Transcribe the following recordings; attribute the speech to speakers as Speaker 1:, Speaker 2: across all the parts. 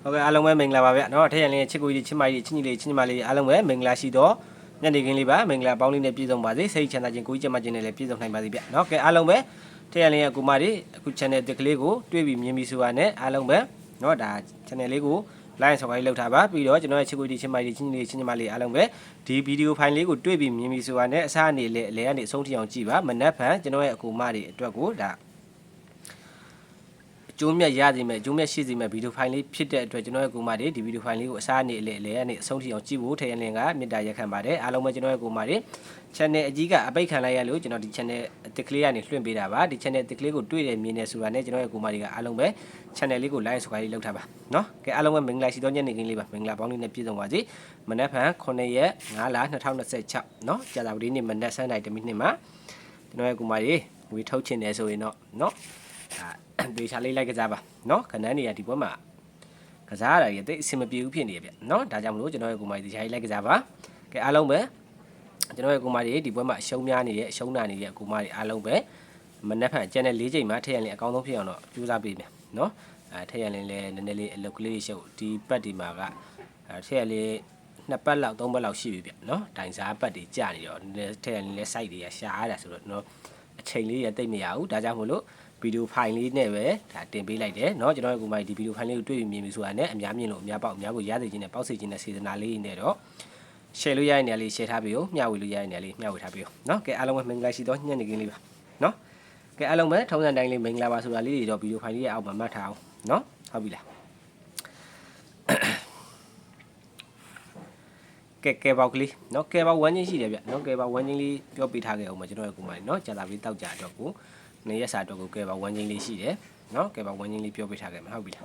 Speaker 1: ဟုတ်ကဲ့အားလုံးပဲမင်္ဂလာပါဗျနော်ထည့်ရရင်ချစ်ကိုကြီးချစ်မကြီးချစ်ညီလေးချစ်ညီမလေးအားလုံးပဲမင်္ဂလာရှိတော့ညနေခင်းလေးပါမင်္ဂလာပေါင်းလေးနဲ့ပြည့်စုံပါစေစိတ်ချမ်းသာခြင်းကိုကြီးကျမခြင်းနဲ့လည်းပြည့်စုံနိုင်ပါစေဗျနော်ကဲအားလုံးပဲထည့်ရရင်ကိုမတွေအခု channel တစ်ကလေးကိုတွေ့ပြီးမြင်ပြီးဆိုတာနဲ့အားလုံးပဲနော်ဒါ channel လေးကို like ဆော်ခိုင်းလောက်ထားပါပြီးတော့ကျွန်တော်ရဲ့ချစ်ကိုကြီးချစ်မကြီးချစ်ညီလေးချစ်ညီမလေးအားလုံးပဲဒီဗီဒီယိုဖိုင်လေးကိုတွေ့ပြီးမြင်ပြီးဆိုတာနဲ့အစားအနေနဲ့အလဲကနေအဆုံးထိအောင်ကြည့်ပါမနက်ဖြန်ကျွန်တော်ရဲ့အကူမတွေအတွက်ကိုဒါကျိုးမြတ်ရစီမဲ့ကျိုးမြတ်ရှိစီမဲ့ဗီဒီယိုဖိုင်လေးဖြစ်တဲ့အတွက်ကျွန်တော်ရဲ့ကိုမတွေဒီဗီဒီယိုဖိုင်လေးကိုအစားအနေနဲ့အလဲကနေအဆုံးထိအောင်ကြည့်ဖို့ထည့်ရလင်ကမေတ္တာရက်ခံပါတယ်အားလုံးပဲကျွန်တော်ရဲ့ကိုမတွေ channel အကြီးကအပိတ်ခံလိုက်ရလို့ကျွန်တော်ဒီ channel အတစ်ကလေးကနေလွှင့်ပေးတာပါဒီ channel အတစ်ကလေးကိုတွေ့တယ်မြင်တယ်ဆိုတာနဲ့ကျွန်တော်ရဲ့ကိုမတွေကအားလုံးပဲ channel လေးကို like subscribe လေးလုပ်ထားပါเนาะကဲအားလုံးပဲမင်္ဂလာရှိသောညနေခင်းလေးပါမင်္ဂလာပေါင်းလေးနဲ့ပြည့်စုံပါစေမနက်ဖြန်9ရက်5လ2026เนาะကြာသပတေးနေ့မနက်7:00 မိနစ်မှာကျွန်တော်ရဲ့ကိုမတွေဝေထုတ်ချင်တယ်ဆိုရင်တော့เนาะဒေချာလေးလိုက်ကစားပါเนาะခဏနေရဒီဘက်မှာကစားရတာကြီးတိတ်အဆင်မပြေဘူးဖြစ်နေရဗျเนาะဒါကြောင့်မလို့ကျွန်တော်ရဲ့ကိုမတွေဒေချာလေးလိုက်ကစားပါကဲအားလုံးပဲကျွန်တော်ရဲ့ကိုမတွေဒီဘက်မှာအရှုံးများနေတဲ့အရှုံးနာနေတဲ့အကိုမတွေအားလုံးပဲမနက်ဖြန်ကျန်တဲ့၄ချိန်မှာထည့်ရရင်အကောင်းဆုံးဖြစ်အောင်တော့ကြိုးစားပေးမယ်เนาะထည့်ရရင်လည်းနည်းနည်းလေးအလုတ်ကလေးရှုပ်ဒီပတ်ဒီမှာကထည့်ရလေး2ပတ်လောက်3ပတ်လောက်ရှိပြီဗျเนาะတိုင်စားပတ်တွေကြာနေတော့ထည့်ရရင်လည်း site တွေကရှားရတာဆိုတော့เนาะအချိန်လေးရတိတ်မရဘူးဒါကြောင့်မို့လို့ဗီဒီယိုဖိုင်လေးနဲ့ပဲဒါတင်ပေးလိုက်တယ်เนาะကျွန်တော်ရဲ့ကိုမိုင်ဒီဗီဒီယိုဖိုင်လေးကိုတွေ့ပြီးမြင်ပြီဆိုတာနဲ့အများမြင်လို့အများပေါက်အများကိုရသေးခြင်းနဲ့ပေါက်စေခြင်းနဲ့စေတနာလေးနဲ့တော့ share လို့ရတဲ့နေရာလေး share ထားပေးဦးမျှဝေလို့ရတဲ့နေရာလေးမျှဝေထားပေးဦးเนาะကဲအားလုံးပဲမင်္ဂလာရှိသောညနေခင်းလေးပါเนาะကဲအားလုံးပဲထုံးစံတိုင်းလေးမင်္ဂလာပါဆိုတာလေးတွေတော့ဗီဒီယိုဖိုင်လေးရဲ့အောက်မှာမှတ်ထားအောင်เนาะဟုတ်ပြီလားကဲပေါက်ကလေးเนาะကဲပေါက်ဝမ်းချင်းရှိတယ်ဗျเนาะကဲပေါက်ဝမ်းချင်းလေးပြောပြထားခဲ့အောင်ပါကျွန်တော်ရဲ့ကိုမိုင်เนาะကြာတာပြီးတောက်ကြတော့ကိုနေရက်စာတော့ကိုကဲပေါက်ဝမ်းချင်းလေးရှိတယ်เนาะကဲပေါက်ဝမ်းချင်းလေးပြောပြထားခဲ့မှာဟုတ်ပြီလား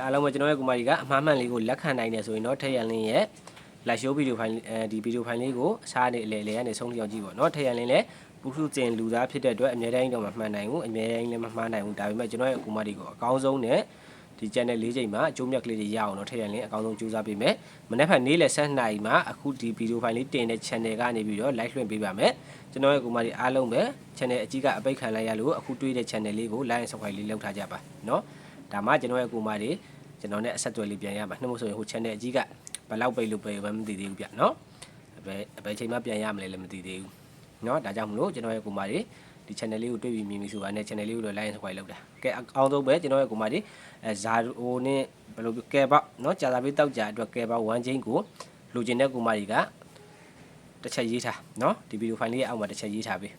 Speaker 1: အားလုံးပဲကျွန်တော်ရဲ့ကိုမကြီးကအမှားမှန်လေးကိုလက်ခံနိုင်တယ်ဆိုရင်တော့ထည့်ရလင်းရဲ့ live show ဗီဒီယိုဖိုင်ဒီဗီဒီယိုဖိုင်လေးကိုအစားနဲ့အလဲလဲကနေဆုံးဖြတ်အောင်ကြည့်ပါတော့ထည့်ရလင်းလည်းပုထုကျင်လူသားဖြစ်တဲ့အတွက်အမြဲတမ်းတော့မမှန်နိုင်ဘူးအမြဲတမ်းလည်းမမှားနိုင်ဘူးဒါပေမဲ့ကျွန်တော်ရဲ့ကိုမကြီးကိုအကောင်းဆုံးနဲ့ဒီ channel ၄ချိန်မှာအကျိုးမြတ်ကလေးတွေရအောင်တော့ထည့်ရလင်းအကောင်းဆုံးကြိုးစားပေးမယ်မနေ့ကနေ့လယ်7:00နာရီမှာအခုဒီဗီဒီယိုဖိုင်လေးတင်တဲ့ channel ကနေပြီးတော့ live လွှင့်ပေးပါမယ်ကျွန်တော်ရဲ့ကိုမကြီးအားလုံးပဲ channel အကြီးကအပိတ်ခံလိုက်ရလို့အခုတွေးတဲ့ channel လေးကို like subscribe လေးလုပ်ထားကြပါเนาะဒါမှကျွန်တော်ရဲ့ကိုမကြီးကျွန်တော်နဲ့အဆက်အသွယ်လေးပြန်ရမှာနှုတ်မို့ဆိုရင်ဟို channel အကြီးကဘယ်လောက်ပိတ်လို့ပဲမသိသေးဘူးဗျเนาะဘယ်ချိန်မှပြန်ရမလဲလည်းမသိသေးဘူးเนาะဒါကြောင့်မလို့ကျွန်တော်ရဲ့ကိုမကြီးဒီ channel လေးကိုတွေ့ပြီးမြင်ပြီးဆိုတာနဲ့ channel လေးကိုတော့ like and subscribe လုပ်တာကဲအောင်းဆုံးပဲကျွန်တော်ရဲ့ကိုမကြီးဇာဟိုနဲ့ဘယ်လိုကဲပေါက်เนาะကြာသာပေးတောက်ကြအတွက်ကဲပေါက်1ချင်းကိုလိုချင်တဲ့ကိုမကြီးကတစ်ချက်ရေးထားเนาะဒီဗီဒီယိုဖိုင်လေးရဲ့အောက်မှာတစ်ချက်ရေးထားပေး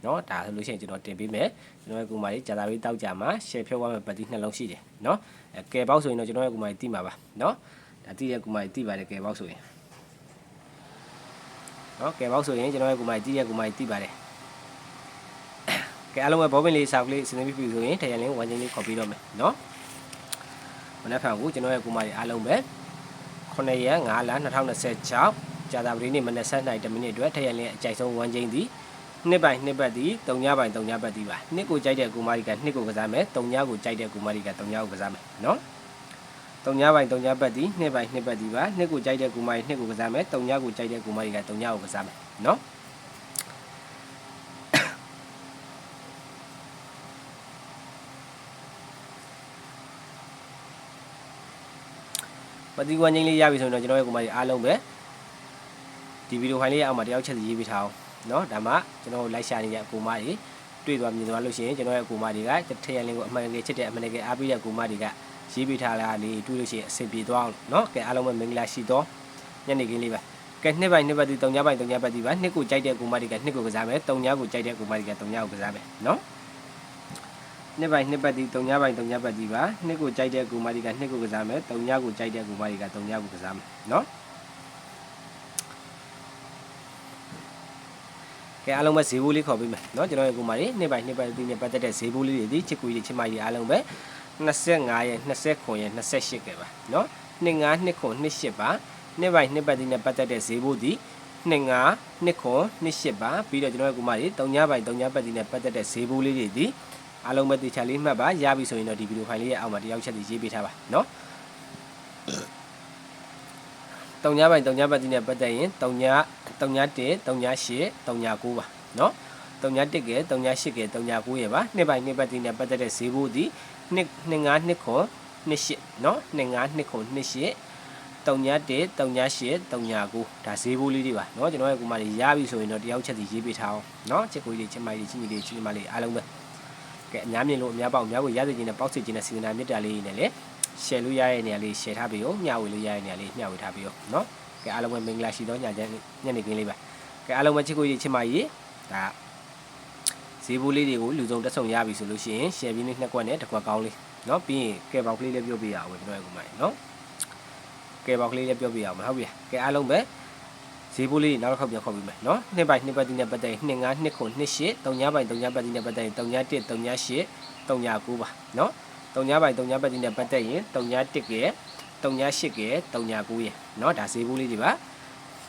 Speaker 1: เนาะဒါဆိုလို့ရှိရင်ကျွန်တော်တင်ပေးမယ်ကျွန်တော်ရဲ့ကိုမကြီးကြာသာပေးတောက်ကြမှာ share ဖြုတ်သွားမယ်ပတ်တိနှလုံးရှိတယ်เนาะကဲပေါက်ဆိုရင်တော့ကျွန်တော်ရဲ့ကိုမကြီးတိမှာပါเนาะဒါတိရဲ့ကိုမကြီးတိပါတယ်ကဲပေါက်ဆိုရင်เนาะကဲပေါက်ဆိုရင်ကျွန်တော်ရဲ့ကိုမကြီးတိရဲ့ကိုမကြီးတိပါတယ်ကဲအားလုံးပဲဘောပင်လေးစာကလေးစဉ်းစားပြီးပြီဆိုရင်ထည့်ရလင်း1ချင်းလေးခေါ်ပြီးတော့မယ်เนาะမနေ့ကကိုကျွန်တော်ရဲ့ကိုမကြီးအားလုံးပဲ9ရက်5လ2026ကြာသပတေးနေ့မနက်7:00 မိနစ်အတွက်ထည့်ရလင်းအကြိုက်ဆုံး1ချင်းသည်နှစ်ပိုင်နှစ်ပတ်သည်3ညပိုင်3ညပတ်သည်ပါနှစ်ကိုကြိုက်တဲ့ကိုမကြီးကနှစ်ကိုကစားမယ်3ညကိုကြိုက်တဲ့ကိုမကြီးက3ညကိုကစားမယ်เนาะ3ညပိုင်3ညပတ်သည်နှစ်ပိုင်နှစ်ပတ်သည်ပါနှစ်ကိုကြိုက်တဲ့ကိုမကြီးနှစ်ကိုကစားမယ်3ညကိုကြိုက်တဲ့ကိုမကြီးက3ညကိုကစားမယ်เนาะပတိကွန်ချင်းလေးရပြီဆိုရင်တော့ကျွန်တော်ရဲ့ကိုမကြီးအားလုံးပဲဒီဗီဒီယိုဖိုင်လေးရဲ့အောက်မှာတယောက်ချက်စီရေးပေးထားအောင်เนาะဒါမှကျွန်တော်လိုက်ရှာနေတဲ့အကူမတွေတွေ့သွားမြင်သွားလို့ရှိရင်ကျွန်တော်ရဲ့အကူမတွေကထည့်ရလင်းကိုအမှန်တကယ်ချစ်တဲ့အမှန်တကယ်အားပေးတဲ့အကူမတွေကရေးပေးထားတာလေးတွေ့လို့ရှိရင်အဆင်ပြေသွားအောင်เนาะကဲအားလုံးပဲမင်္ဂလာရှိသောညနေခင်းလေးပါကဲနှစ်ပိုင်နှစ်ပတ်ဒီ3ညပိုင်3ညပတ်ဒီပါနှစ်ကိုကြိုက်တဲ့အကူမတွေကနှစ်ကိုကစားမယ်3ညကိုကြိုက်တဲ့အကူမတွေက3ညကိုကစားမယ်เนาะနှစ်ပိုင်နှစ်ပတ်ဒီ3ညပိုင်3ညပတ်ဒီပါနှစ်ကိုကြိုက်တဲ့အကူမတွေကနှစ်ကိုကစားမယ်3ညကိုကြိုက်တဲ့အကူမတွေက3ညကိုကစားမယ်เนาะကဲအားလုံးပဲဈေးဘိုးလေးခေါ်ပေးမယ်เนาะကျွန်တော်ရဲ့ကိုမကြီးနှစ်ပိုင်နှစ်ပတ်ဒီနဲ့ပတ်သက်တဲ့ဈေးဘိုးလေးတွေဒီချစ်ကူကြီးချစ်မကြီးအားလုံးပဲ25ရက်29ရက်28ကဲပါเนาะ25 29 28ပါနှစ်ပိုင်နှစ်ပတ်ဒီနဲ့ပတ်သက်တဲ့ဈေးဘိုးဒီ25 29 28ပါပြီးတော့ကျွန်တော်ရဲ့ကိုမကြီး3ညပိုင်3ညပတ်ဒီနဲ့ပတ်သက်တဲ့ဈေးဘိုးလေးတွေဒီအားလုံးပဲတေချာလေးမှတ်ပါရပြီဆိုရင်တော့ဒီဗီဒီယိုဖိုင်လေးရဲ့အောက်မှာတယောက်ချက်စီရေးပေးထားပါเนาะ တုံညာပိုင်တုံညာပတ်တိနဲ့ပတ်သက်ရင်တုံညာ1 တုံညာ8တုံညာ9ပါနော်တုံညာ1ကဲတုံညာ8ကဲတုံညာ9ရပါနှစ်ပိုင်နှစ်ပတ်တိနဲ့ပတ်သက်တဲ့ဈေးဘိုးသည်25နှစ်ခွန်28နော်25နှစ်ခွန်28တုံညာ1တုံညာ8တုံညာ9ဒါဈေးဘိုးလေးတွေပါနော်ကျွန်တော်ရဲ့ကိုမလေးရပြီဆိုရင်တော့တယောက်ချက်စီရေးပေးထားအောင်နော်ချစ်ကိုကြီးချစ်မကြီးချင်းကြီးလေးချင်းမလေးအားလုံးပဲကဲအများမြင်လို့အများပေါက်အများကိုရစေခြင်းနဲ့ပေါက်စေခြင်းနဲ့စေတနာမေတ္တာလေးနဲ့လေ share လို့ရတဲ့နေရာလေး share ထားပြီးတော့မျှဝေလို့ရတဲ့နေရာလေးမျှဝေထားပြီးတော့နော်ကဲအားလုံးပဲမင်္ဂလာရှိသောညနေခင်းလေးပါကဲအားလုံးပဲချစ်ကိုကြီးချစ်မကြီးဒါဈေးဘိုးလေးတွေကိုလူစုံတက်ဆုံရပြီဆိုလို့ရှိရင် share ပြီးနှစ်ကွက်နဲ့တစ်ကွက်ကောင်းလေးနော်ပြီးရင်ကဲပေါက်ကလေးလည်းပြုတ်ပြရအောင်ကျွန်တော်ရဲ့ကိုမကြီးနော်ကဲပေါက်ကလေးလည်းပြုတ်ပြရအောင်ဟုတ်ပြီကဲအားလုံးပဲဈေးဘိုးလေးနောက်တစ်ခေါက်ပြန်ခေါ်ပြီးမယ်နော်နှစ်ပိုင်နှစ်ပတ်တိနဲ့ပတ်သက်ရင်25နှစ်ခွန်28တုံညာပိုင်တုံညာပတ်တိနဲ့ပတ်သက်ရင်တုံညာ1တုံညာ8တုံညာ9ပါနော်တုံညာပိုင်တုံညာပတ်တိနဲ့ပတ်သက်ရင်တုံညာ1ကဲတုံညာ8ကဲတုံညာ9ရနော်ဒါဈေးဘိုးလေးတွေပါ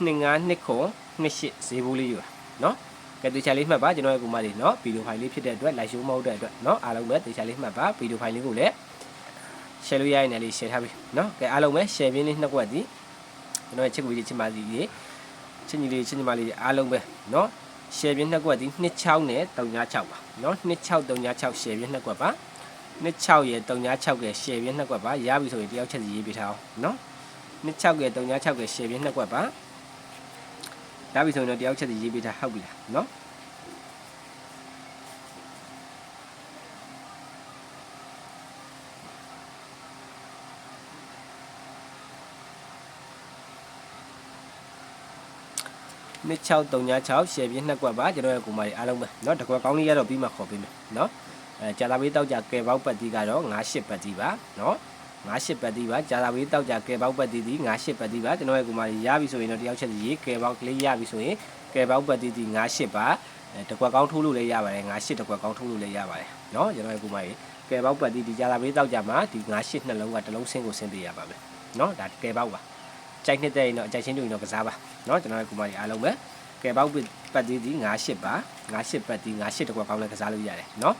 Speaker 1: 25နှစ်ခွန်28ဈေးဘိုးလေးတွေပါနော်ကဲတေချာလေးမှတ်ပါကျွန်တော်ရဲ့ကူမလေးနော်ဗီဒီယိုဖိုင်လေးဖြစ်တဲ့အတွက် like show မဟုတ်တဲ့အတွက်နော်အားလုံးပဲတေချာလေးမှတ်ပါဗီဒီယိုဖိုင်လေးကိုလည်း share လို့ရရင်လည်း share ထားပြီနော်ကဲအားလုံးပဲ share ပြင်းလေးနှစ်ကွက်ဒီကျွန်တော်ရဲ့ချစ်ကူကြီးချစ်မကြီးကြီးချင်းကြီးလေးချင်းညီမလေးအားလုံးပဲနော် share ပြင်းနှစ်ကွက်ဒီ26နဲ့36ပါနော်26 36 share ပြင်းနှစ်ကွက်ပါ26ရဲ့36က share ပြင်းနှစ်ကွက်ပါရပြီဆိုရင်တယောက်ချက်စီရေးပေးထားအောင်နော်26ရဲ့36က share ပြင်းနှစ်ကွက်ပါရပြီဆိုရင်တော့တယောက်ချက်စီရေးပေးထားဟုတ်ပြီလားနော်2636 share ပြင်းနှစ်ကွက်ပါကျွန်တော်ရဲ့ကိုမကြီးအားလုံးပဲเนาะတကွက်ကောင်းလေးရတော့ပြီးမှခေါ်ပေးမယ်เนาะကြာသာပေးတောက်ကြကဲပေါက်ပတ်တီးကတော့98ပတ်တီးပါเนาะ98ပတ်တီးပါကြာသာပေးတောက်ကြကဲပေါက်ပတ်တီးဒီ98ပတ်တီးပါကျွန်တော်ရဲ့ကိုမကြီးရပြီဆိုရင်တော့တယောက်ချက်စီရေးကဲပေါက်ကလေးရပြီဆိုရင်ကဲပေါက်ပတ်တီးဒီ98ပါတကွက်ကောင်းထိုးလို့လည်းရပါတယ်98တကွက်ကောင်းထိုးလို့လည်းရပါတယ်เนาะကျွန်တော်ရဲ့ကိုမကြီးကဲပေါက်ပတ်တီးဒီကြာသာပေးတောက်ကြမှာဒီ98နှလုံးကတစ်လုံးဆင်းကိုဆင်းပေးရပါမယ်เนาะဒါကဲပေါက်ပါကြိုက်နေတဲ့ရင်တော့အကြိုက်ချင်းတို့ရင်တော့ကစားပါเนาะကျွန်တော်ရဲ့ကိုမကြီးအားလုံးပဲကဲပေါက်ပတ်တီးဒီ98ပါ98ပတ်တီး98တကွက်ကောင်းလည်းကစားလို့ရတယ်เนาะ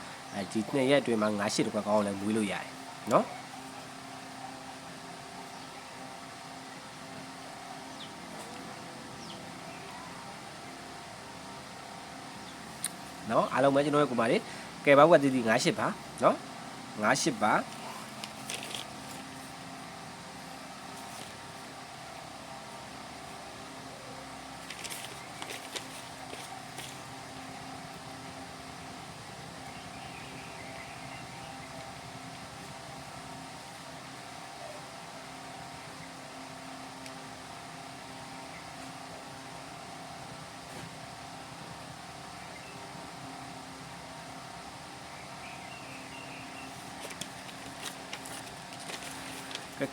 Speaker 1: ဒီနှစ်ရက်အတွင်းမှာ98တကွက်ကောင်းလည်းမွေးလို့ရတယ်เนาะနော်အားလုံးပဲကျွန်တော်ရဲ့ကိုမလေးကဲပေါက်ကတီးတီး98ပါနော်98ပါ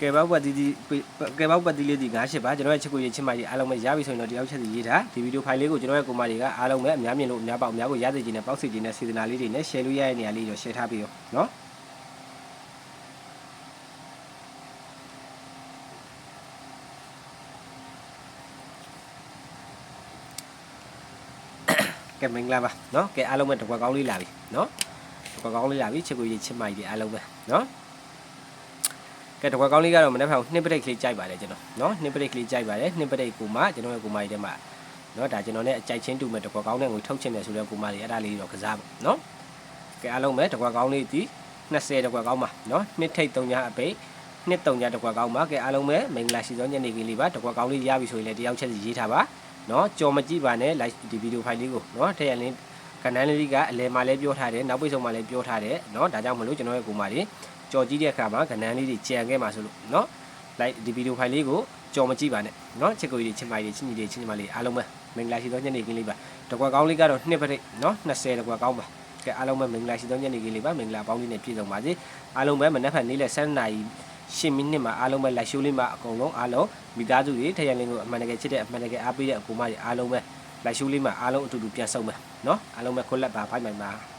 Speaker 1: ကဲပေါက်ပတ်တီးလေးဒီ98ပါကျွန်တော်ရဲ့ချစ်ကိုရေးချစ်မကြီးအားလုံးပဲရပြီဆိုရင်တော့တယောက်ချက်စီရေးထားဒီဗီဒီယိုဖိုင်လေးကိုကျွန်တော်ရဲ့ကိုမတွေကအားလုံးပဲအများမြင်လို့အများပေါက်အများကိုရစေခြင်းနဲ့ပေါက်စေခြင်းနဲ့စေတနာလေးတွေနဲ့ share လို့ရတဲ့နေရာလေးရော share ထားပြီးရောနော်ကဲမင်္ဂလာပါနော်ကဲအားလုံးပဲတကွက်ကောင်းလေးလာပြီနော်တကွက်ကောင်းလေးလာပြီချစ်ကိုရေးချစ်မကြီးအားလုံးပဲနော်ကဲတကွက်ကောင်းလေးကတော့မနေ့ကနှစ်ပရိတ်ကလေးကြိုက်ပါတယ်ကျွန်တော်เนาะနှစ်ပရိတ်ကလေးကြိုက်ပါတယ်နှစ်ပရိတ်ကိုမှကျွန်တော်ရဲ့ကိုမကြီးထဲမှာเนาะဒါကျွန်တော်နဲ့အကြိုက်ချင်းတူမဲ့တကွက်ကောင်းတဲ့ငွေထုတ်ချင်တယ်ဆိုတဲ့ကိုမကြီးအဲ့ဒါလေးတော့ကစားပါเนาะကဲအားလုံးပဲတကွက်ကောင်းလေးဒီ20တကွက်ကောင်းပါเนาะနှစ်ထိတ်3ညအပိတ်နှစ်3ညတကွက်ကောင်းပါကဲအားလုံးပဲမင်္ဂလာရှိသောညနေခင်းလေးပါတကွက်ကောင်းလေးရပြီဆိုရင်လည်းတယောက်ချက်စီရေးထားပါเนาะကြော်မကြည့်ပါနဲ့ like ဒီဗီဒီယိုဖိုင်လေးကိုเนาะထည့်ရလင်းကနန်းလေးကအလဲမှာလည်းပြောထားတယ်နောက်ပိတ်ဆုံးမှာလည်းပြောထားတယ်เนาะဒါကြောင့်မလို့ကျွန်တော်ရဲ့ကိုမကြီးကြော်ကြည့်တဲ့အခါမှာကဏ္ဍလေးတွေကြံခဲ့မှာဆိုလို့เนาะ like ဒီဗီဒီယိုဖိုင်လေးကိုကြော်မကြည့်ပါနဲ့เนาะချစ်ကိုကြီးချစ်မကြီးချင်းကြီးချင်းမလေးအားလုံးပဲမင်္ဂလာရှိသောညနေခင်းလေးပါတကွက်ကောင်းလေးကတော့နှစ်ပရိတ်เนาะ20တကွက်ကောင်းပါကဲအားလုံးပဲမင်္ဂလာရှိသောညနေခင်းလေးပါမင်္ဂလာပေါင်းလေးနဲ့ပြည့်စုံပါစေအားလုံးပဲမနက်ဖြန်နေ့လယ်7:00နာရီ10မိနစ်မှာအားလုံးပဲ live show လေးမှာအကုန်လုံးအားလုံးမိသားစုတွေထရရလင်းကိုအမှန်တကယ်ချစ်တဲ့အမှန်တကယ်အားပေးတဲ့အကူမကြီးအားလုံးပဲ live show လေးမှာအားလုံးအတူတူပြန်ဆုံမယ်เนาะအားလုံးပဲခွက်လက်ပါဖိုက်မိုင်ပါ